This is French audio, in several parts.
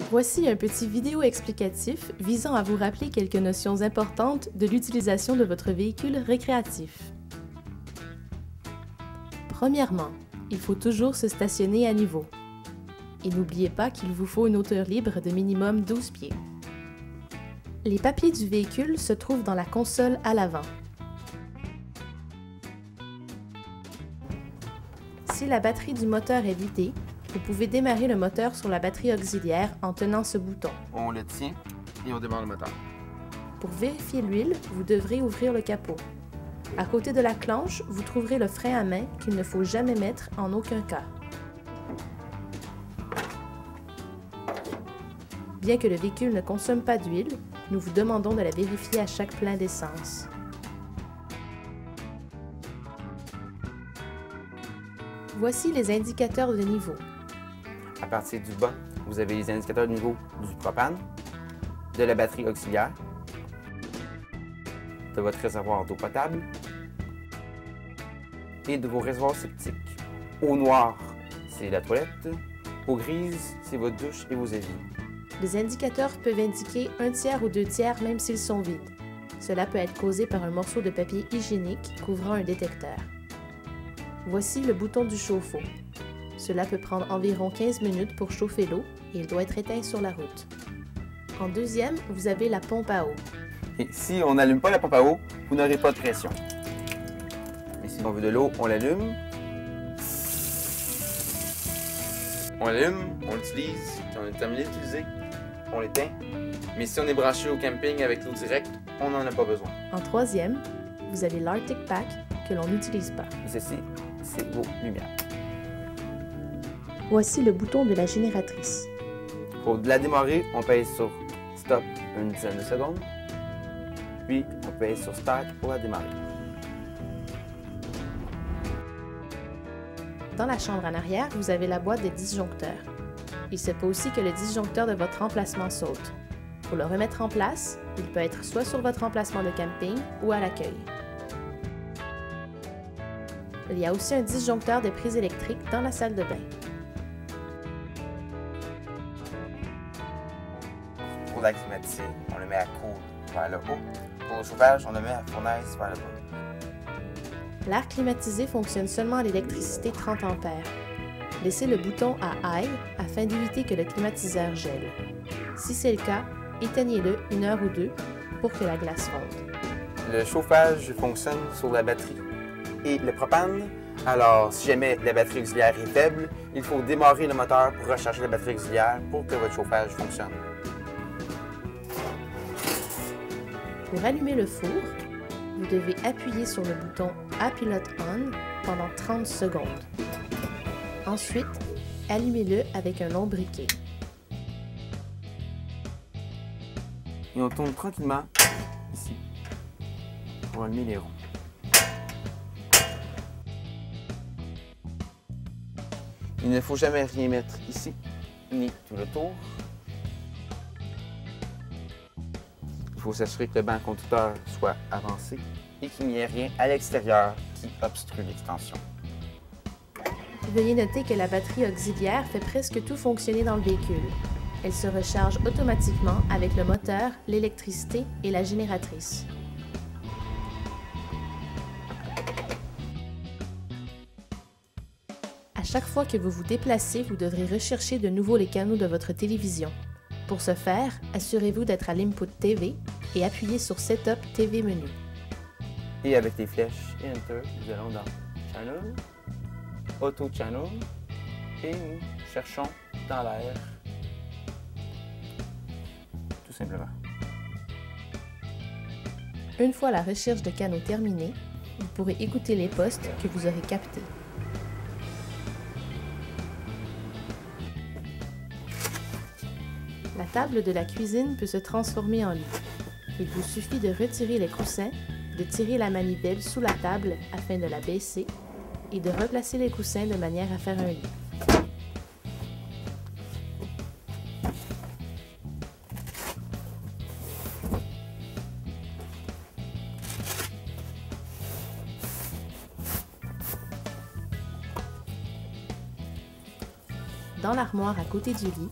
Voici un petit vidéo explicatif visant à vous rappeler quelques notions importantes de l'utilisation de votre véhicule récréatif. Premièrement, il faut toujours se stationner à niveau. Et n'oubliez pas qu'il vous faut une hauteur libre de minimum 12 pieds. Les papiers du véhicule se trouvent dans la console à l'avant. Si la batterie du moteur est vidée, vous pouvez démarrer le moteur sur la batterie auxiliaire en tenant ce bouton. On le tient et on démarre le moteur. Pour vérifier l'huile, vous devrez ouvrir le capot. À côté de la clenche, vous trouverez le frein à main qu'il ne faut jamais mettre en aucun cas. Bien que le véhicule ne consomme pas d'huile, nous vous demandons de la vérifier à chaque plein d'essence. Voici les indicateurs de niveau. À partir du bas, vous avez les indicateurs de niveau du propane, de la batterie auxiliaire, de votre réservoir d'eau potable et de vos réservoirs septiques. Au noir, c'est la toilette. Au grise, c'est votre douche et vos éviers. Les indicateurs peuvent indiquer 1/3 ou 2/3 même s'ils sont vides. Cela peut être causé par un morceau de papier hygiénique couvrant un détecteur. Voici le bouton du chauffe-eau. Cela peut prendre environ 15 minutes pour chauffer l'eau et il doit être éteint sur la route. En deuxième, vous avez la pompe à eau. Et si on n'allume pas la pompe à eau, vous n'aurez pas de pression. Mais si on veut de l'eau, on l'allume. On l'allume, on l'utilise. Quand on est terminé d'utiliser, on l'éteint. Mais si on est branché au camping avec l'eau directe, on n'en a pas besoin. En troisième, vous avez l'Arctic Pack que l'on n'utilise pas. Ceci, c'est vos lumières. Voici le bouton de la génératrice. Pour la démarrer, on pèse sur Stop une dizaine de secondes. Puis, on pèse sur Start pour la démarrer. Dans la chambre en arrière, vous avez la boîte des disjoncteurs. Il se peut aussi que le disjoncteur de votre remplacement saute. Pour le remettre en place, il peut être soit sur votre emplacement de camping ou à l'accueil. Il y a aussi un disjoncteur de prise électrique dans la salle de bain. Pour la climatiser, on le met à cool vers le haut. Pour le chauffage, on le met à fournaise vers le bas. L'air climatisé fonctionne seulement à l'électricité 30 A. Laissez le bouton à High afin d'éviter que le climatiseur gèle. Si c'est le cas, éteignez-le 1 heure ou 2 pour que la glace fonde. Le chauffage fonctionne sur la batterie et le propane. Alors, si jamais la batterie auxiliaire est faible, il faut démarrer le moteur pour recharger la batterie auxiliaire pour que votre chauffage fonctionne. Pour allumer le four, vous devez appuyer sur le bouton Pilot On pendant 30 secondes. Ensuite, allumez-le avec un long briquet. Et on tourne tranquillement ici pour allumer les ronds. Il ne faut jamais rien mettre ici, ni tout le tour. Il faut s'assurer que le banc conducteur soit avancé et qu'il n'y ait rien à l'extérieur qui obstrue l'extension. Veuillez noter que la batterie auxiliaire fait presque tout fonctionner dans le véhicule. Elle se recharge automatiquement avec le moteur, l'électricité et la génératrice. À chaque fois que vous vous déplacez, vous devrez rechercher de nouveau les canaux de votre télévision. Pour ce faire, assurez-vous d'être à l'Input TV et appuyez sur Setup TV Menu. Et avec les flèches et Enter, nous allons dans Channel, Auto Channel, et nous cherchons dans l'air, tout simplement. Une fois la recherche de canaux terminée, vous pourrez écouter les postes que vous aurez captés. La table de la cuisine peut se transformer en lit. Il vous suffit de retirer les coussins, de tirer la manivelle sous la table afin de la baisser et de replacer les coussins de manière à faire un lit. Dans l'armoire à côté du lit,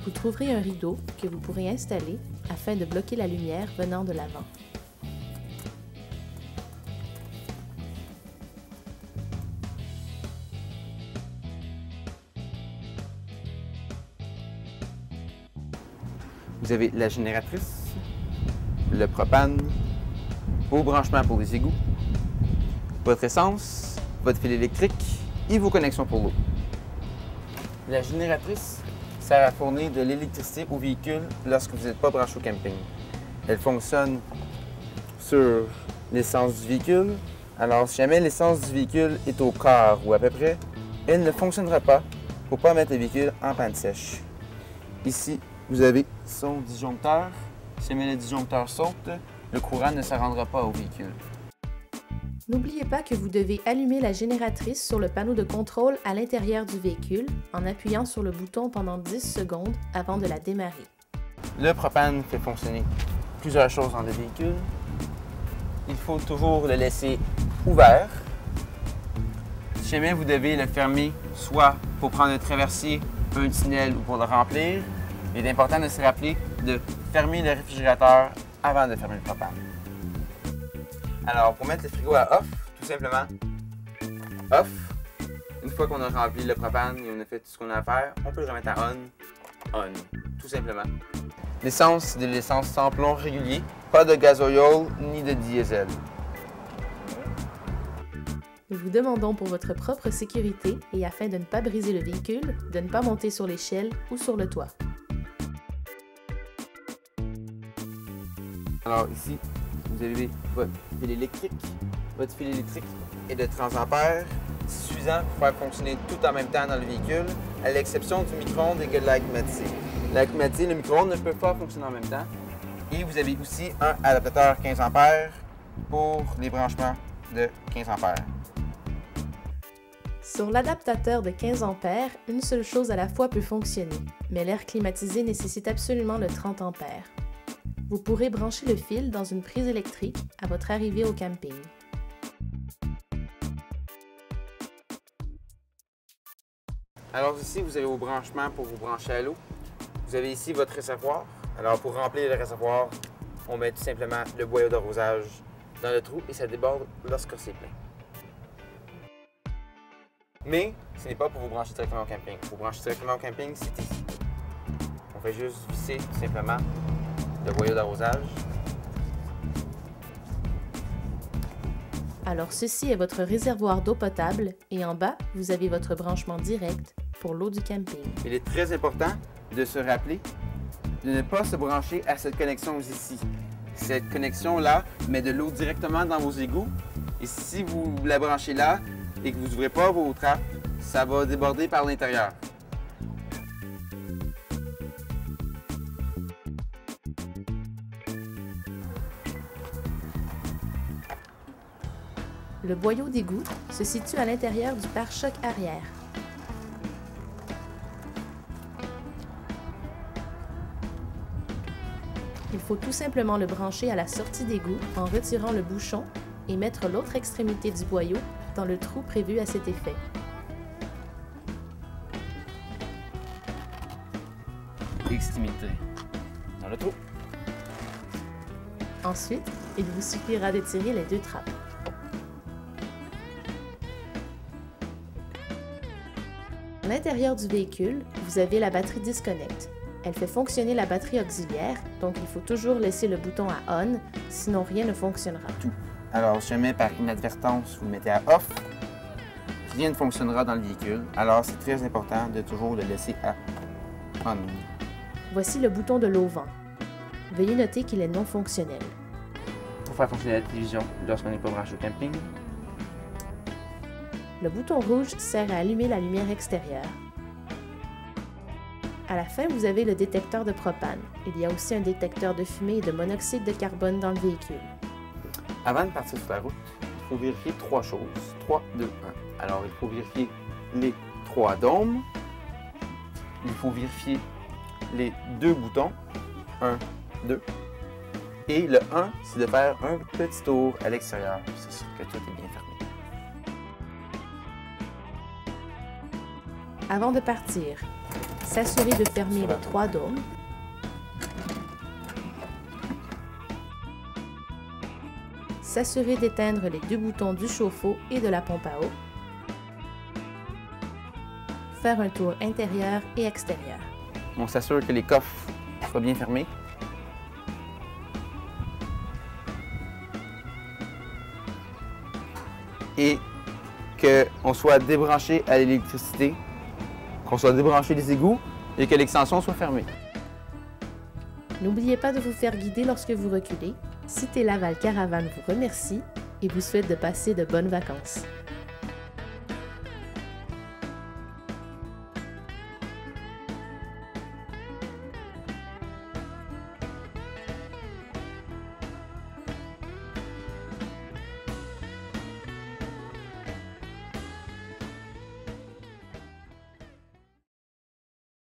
Vous trouverez un rideau que vous pourrez installer afin de bloquer la lumière venant de l'avant. Vous avez la génératrice, le propane, vos branchements pour les égouts, votre essence, votre fil électrique et vos connexions pour l'eau. La génératrice sert à fournir de l'électricité au véhicule lorsque vous n'êtes pas branché au camping. Elle fonctionne sur l'essence du véhicule. Alors, si jamais l'essence du véhicule est au quart ou à peu près, elle ne fonctionnera pas pour ne pas mettre le véhicule en panne sèche. Ici, vous avez son disjoncteur. Si jamais le disjoncteur saute, le courant ne se rendra pas au véhicule. N'oubliez pas que vous devez allumer la génératrice sur le panneau de contrôle à l'intérieur du véhicule en appuyant sur le bouton pendant 10 secondes avant de la démarrer. Le propane fait fonctionner plusieurs choses dans le véhicule. Il faut toujours le laisser ouvert. Si jamais vous devez le fermer, soit pour prendre un traversier, un tunnel ou pour le remplir, il est important de se rappeler de fermer le réfrigérateur avant de fermer le propane. Alors, pour mettre le frigo à off, tout simplement, off. Une fois qu'on a rempli le propane et on a fait tout ce qu'on a à faire, on peut le remettre à on, tout simplement. L'essence, c'est de l'essence sans plomb régulier, pas de gasoil ni de diesel. Nous vous demandons pour votre propre sécurité et afin de ne pas briser le véhicule, de ne pas monter sur l'échelle ou sur le toit. Alors ici, vous avez votre fil électrique. Votre fil électrique est de 30 ampères, suffisant pour faire fonctionner tout en même temps dans le véhicule, à l'exception du micro-ondes et de l'air climatisé. L'air climatisé et le micro-ondes ne peuvent pas fonctionner en même temps. Et vous avez aussi un adaptateur 15 ampères pour les branchements de 15 ampères. Sur l'adaptateur de 15 ampères, une seule chose à la fois peut fonctionner, mais l'air climatisé nécessite absolument le 30 ampères. Vous pourrez brancher le fil dans une prise électrique à votre arrivée au camping. Alors ici, vous avez vos branchements pour vous brancher à l'eau. Vous avez ici votre réservoir. Alors pour remplir le réservoir, on met tout simplement le boyau d'arrosage dans le trou et ça déborde lorsque c'est plein. Mais ce n'est pas pour vous brancher directement au camping. Pour vous brancher directement au camping, c'est ici. On fait juste visser tout simplement le boyau d'arrosage. Alors ceci est votre réservoir d'eau potable et en bas, vous avez votre branchement direct pour l'eau du camping. Il est très important de se rappeler de ne pas se brancher à cette connexion ici. Cette connexion-là met de l'eau directement dans vos égouts et si vous la branchez là et que vous n'ouvrez pas vos trappes, ça va déborder par l'intérieur. Le boyau d'égout se situe à l'intérieur du pare-choc arrière. Il faut tout simplement le brancher à la sortie d'égout en retirant le bouchon et mettre l'autre extrémité du boyau dans le trou prévu à cet effet. Extrémité dans le trou. Ensuite, il vous suffira de tirer les deux trappes. À l'intérieur du véhicule, vous avez la batterie disconnect. Elle fait fonctionner la batterie auxiliaire, donc il faut toujours laisser le bouton à on, sinon rien ne fonctionnera. Alors, si jamais par inadvertance vous le mettez à off, rien ne fonctionnera dans le véhicule. Alors, c'est très important de toujours le laisser à on. Voici le bouton de l'auvent. Veuillez noter qu'il est non fonctionnel. Pour faire fonctionner la télévision lorsqu'on n'est pas branché au camping. Le bouton rouge sert à allumer la lumière extérieure. À la fin, vous avez le détecteur de propane. Il y a aussi un détecteur de fumée et de monoxyde de carbone dans le véhicule. Avant de partir sur la route, il faut vérifier 3 choses. 3, 2, 1. Alors, il faut vérifier les 3 dômes. Il faut vérifier les 2 boutons. 1, 2. Et le 1, c'est de faire un petit tour à l'extérieur. C'est sûr que tout est bien fermé. Avant de partir, S'assurer de fermer les 3 dômes. S'assurer d'éteindre les 2 boutons du chauffe-eau et de la pompe à eau. Faire un tour intérieur et extérieur. On s'assure que les coffres soient bien fermés. Et qu'on soit débranché à l'électricité, qu'on soit débranché des égouts et que l'extension soit fermée. N'oubliez pas de vous faire guider lorsque vous reculez. Cité Laval Caravane vous remercie et vous souhaite de passer de bonnes vacances.